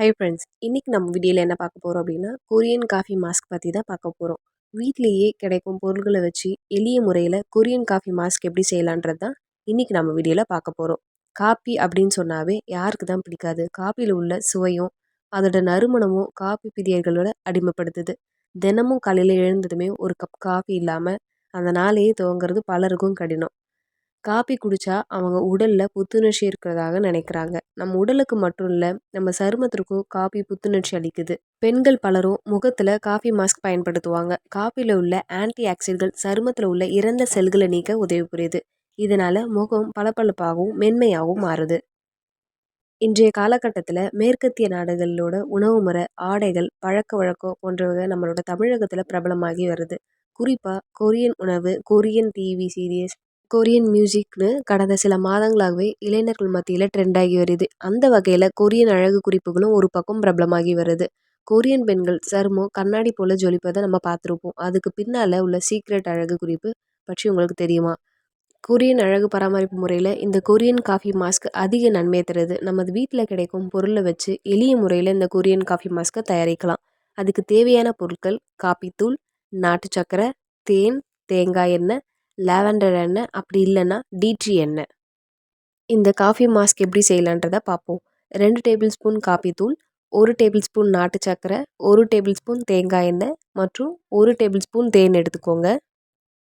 Hi friends, இன்னைக்கு நம்ம வீடியோவில் என்ன பார்க்க போகிறோம் அப்படின்னா கொரியன் காஃபி மாஸ்க் பற்றி தான் பார்க்க போகிறோம். வீட்டிலேயே கிடைக்கும் பொருட்களை வச்சு எளிய முறையில் கொரியன் காஃபி மாஸ்க் எப்படி செய்யலான்றது தான் இன்னைக்கு நம்ம வீடியோவில் பார்க்க போகிறோம். காப்பி அப்படின்னு சொன்னாவே யாருக்கு தான் பிடிக்காது. காப்பியில் உள்ள சுவையும் அதோட நறுமணமும் காப்பி பிரியர்களோட அடிமைப்படுத்துது. தினமும் காலையில் எழுந்ததுமே ஒரு கப் காஃபி இல்லாமல் அந்த நாளையே துவங்கிறது பலருக்கும் கடினம். காப்பி குடித்தா அவங்க உடலில் புத்துணர்ச்சி இருக்கிறதாக நினைக்கிறாங்க. நம்ம உடலுக்கு மட்டும் இல்லை, நம்ம சருமத்திற்கும் காப்பி புத்துணர்ச்சி அளிக்குது. பெண்கள் பலரும் முகத்தில் காஃபி மாஸ்க் பயன்படுத்துவாங்க. காப்பியில் உள்ள ஆன்டி ஆக்சிடென்ட்கள் சருமத்தில் உள்ள இறந்த செல்களை நீக்க உதவி புரியுது. இதனால முகம் பளபளப்பாகவும் மென்மையாகவும் மாறுது. இன்றைய காலகட்டத்தில் மேற்கத்திய நாடுகளோட உணவு முறை, ஆடைகள், பழக்க வழக்கம் போன்றவை நம்மளோட தமிழகத்தில் பிரபலமாகி வருது. குறிப்பாக கொரியன் உணவு, கொரியன் டிவி சீரியஸ், கொரியன் மியூசிக்னு கடந்த சில மாதங்களாகவே இளைஞர்கள் மத்தியில் ட்ரெண்ட் ஆகி வருது. அந்த வகையில் கொரியன் அழகு குறிப்புகளும் ஒரு பக்கம் பிரபலமாகி வருது. கொரியன் பெண்கள் சருமம் கண்ணாடி போல ஜொலிப்பதை நம்ம பார்த்துருப்போம். அதுக்கு பின்னால் உள்ள சீக்ரெட் அழகு குறிப்பு பற்றி உங்களுக்கு தெரியுமா? கொரியன் அழகு பராமரிப்பு முறையில் இந்த கொரியன் காஃபி மாஸ்க் அதிக நன்மையை தருது. நமது வீட்டில் கிடைக்கும் பொருளை வச்சு எளிய முறையில் இந்த கொரியன் காஃபி மாஸ்க்கை தயாரிக்கலாம். அதுக்கு தேவையான பொருட்கள் காப்பி தூள், நாட்டு சக்கரை, தேன், தேங்காய் எண்ணெய், லாவெண்டர் எண்ணெய், அப்படி இல்லைன்னா டீ எண்ணெய். இந்த காஃபி மாஸ்க் எப்படி செய்யலான்றதை பார்ப்போம். 2 டேபிள் ஸ்பூன் காப்பி தூள், 1 டேபிள் ஸ்பூன் நாட்டு சக்கரை, 1 டேபிள் ஸ்பூன் தேங்காய் எண்ணெய் மற்றும் 1 டேபிள் ஸ்பூன் தேன் எடுத்துக்கோங்க.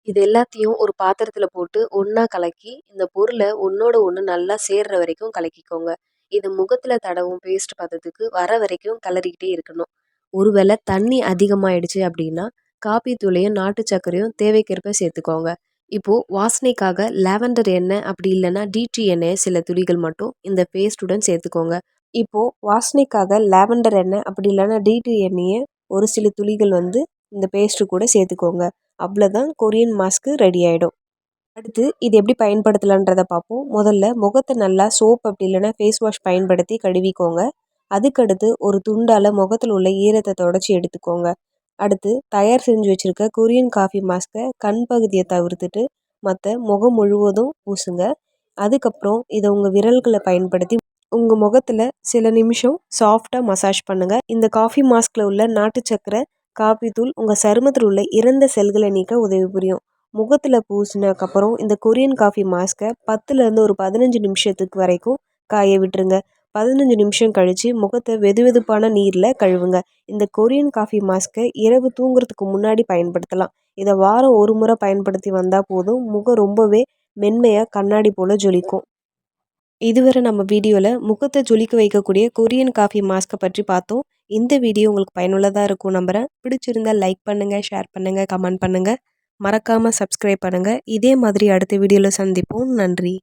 இது எல்லாத்தையும் ஒரு பாத்திரத்தில் போட்டு ஒன்றா கலக்கி இந்த பொருளை ஒன்றோட ஒன்று நல்லா சேர்ற வரைக்கும் கலக்கிக்கோங்க. இது முகத்தில் தடவும் பேஸ்ட் பதத்துக்கு வர வரைக்கும் கிளறிக்கிட்டே இருக்கணும். ஒருவேளை தண்ணி அதிகமாகிடுச்சு அப்படின்னா காப்பி தூளையும் நாட்டு சர்க்கரையும் தேவைக்கேற்ப சேர்த்துக்கோங்க. இப்போது வாசனைக்காக லாவெண்டர் எண்ணெய் அப்படி இல்லைன்னா டீ எண்ணெயை சில துளிகள் மட்டும் இந்த பேஸ்ட்டுடன் சேர்த்துக்கோங்க. இப்போது வாசனைக்காக லாவெண்டர் எண்ணெய் அப்படி இல்லைன்னா டீ எண்ணெயை ஒரு சில துளிகள் இந்த பேஸ்ட்டு கூட சேர்த்துக்கோங்க. அவ்வளோதான், கொரியன் மாஸ்க்கு ரெடி ஆகிடும். அடுத்து இது எப்படி பயன்படுத்தலான்றதை பார்ப்போம். முதல்ல முகத்தை நல்லா சோப் அப்படி இல்லைன்னா ஃபேஸ் வாஷ் பயன்படுத்தி கழுவிக்கோங்க. அதுக்கடுத்து ஒரு துண்டால் முகத்தில் உள்ள ஈரத்தை தொடச்சி எடுத்துக்கோங்க. அடுத்து தயார் செஞ்சு வச்சுருக்க கொரியன் காஃபி மாஸ்க்கை கண் பகுதியை தவிர்த்துட்டு மற்ற முகம் முழுவதும் பூசுங்க. அதுக்கப்புறம் இதை உங்கள் விரல்களை பயன்படுத்தி உங்கள் முகத்தில் சில நிமிஷம் சாஃப்டாக மசாஜ் பண்ணுங்கள். இந்த காஃபி மாஸ்கில் உள்ள நாட்டு சக்கரை, காப்பி தூள் உங்கள் சருமத்தில் உள்ள இறந்த செல்களை நீக்க உதவி புரியும். முகத்தில் பூசினதுக்கப்புறம் இந்த கொரியன் காஃபி மாஸ்க்கை 10லேருந்து ஒரு 15 நிமிஷத்துக்கு வரைக்கும் காய விட்டுருங்க. 15 நிமிஷம் கழித்து முகத்தை வெதுவெதுப்பான நீரில் கழுவுங்க. இந்த கொரியன் காஃபி மாஸ்க்கை இரவு தூங்குறதுக்கு முன்னாடி பயன்படுத்தலாம். இதை வாரம் ஒரு முறை பயன்படுத்தி வந்தால் போதும், முகம் ரொம்பவே மென்மையாக கண்ணாடி போல் ஜொலிக்கும். இதுவரை நம்ம வீடியோவில் முகத்தை ஜொலிக்க வைக்கக்கூடிய கொரியன் காஃபி மாஸ்க்கை பற்றி பார்த்தோம். இந்த வீடியோ உங்களுக்கு பயனுள்ளதாக இருக்கும் நம்புகிறேன். பிடிச்சிருந்தால் லைக் பண்ணுங்கள், ஷேர் பண்ணுங்கள், கமெண்ட் பண்ணுங்கள். மறக்காமல் சப்ஸ்கிரைப் பண்ணுங்கள். இதே மாதிரி அடுத்த வீடியோவில் சந்திப்போம். நன்றி.